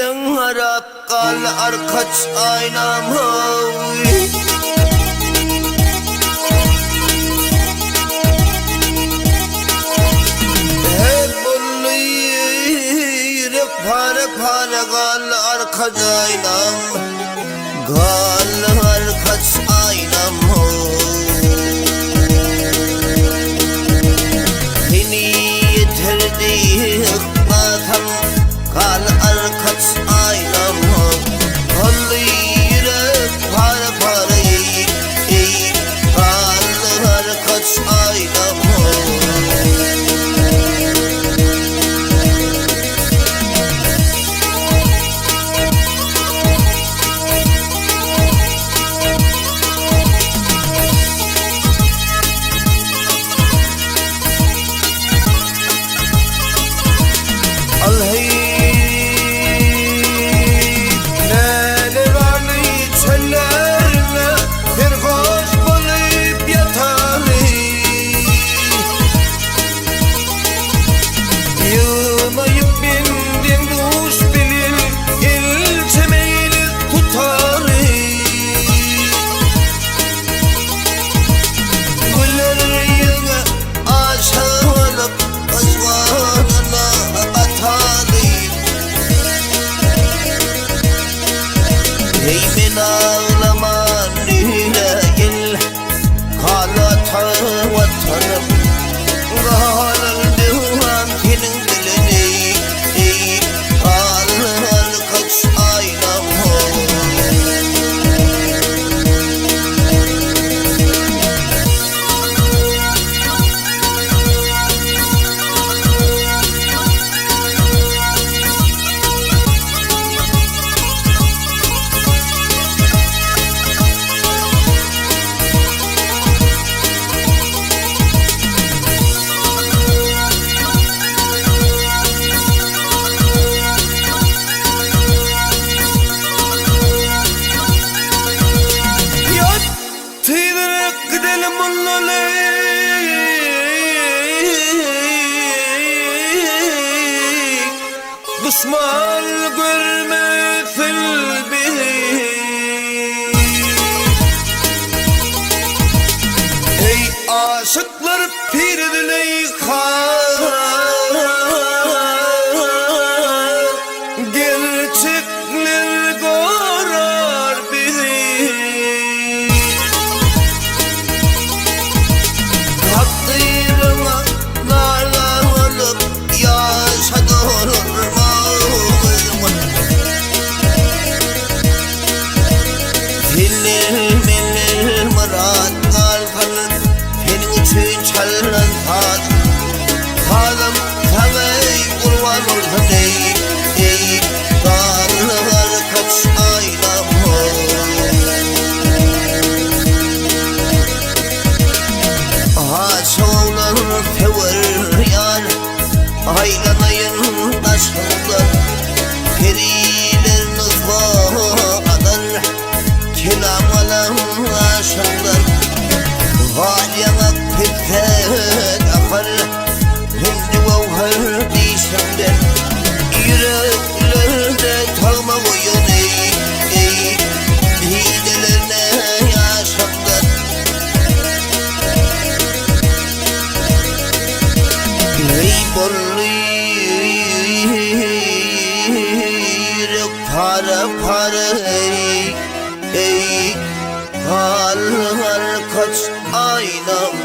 Feeling harap kal arkaç aynam hoy Hep bulluyuruk para para kal arkaç aynam Kal arkaç aynam hoy Beni yeterdik matam Kal arkaç aynam Kallı yürek para para Kal arkaç aynam Eymen ağlaman nüheyil Kalata vatanım Galal divan senin dilini Kal arkaç aynam Düşman görmesin bizi Ey aşıklar pirdiley gerçekler korar bizi Takdirime narlanıp yaşadım Millir murat kalkan Senin için çalan fat Hadım sana kurban olsun ey Dağlar kaç aynam Ağaç oğlan sever yar Aylanayın aşkından Periler nıfadan Kelam alam aşkından Valyanak pekten akar Hindi vavhar dişemden Yüreklerde talma koyun Hidelerine yaşamdan Ey bolluyuruk para para Kal arkaç aynam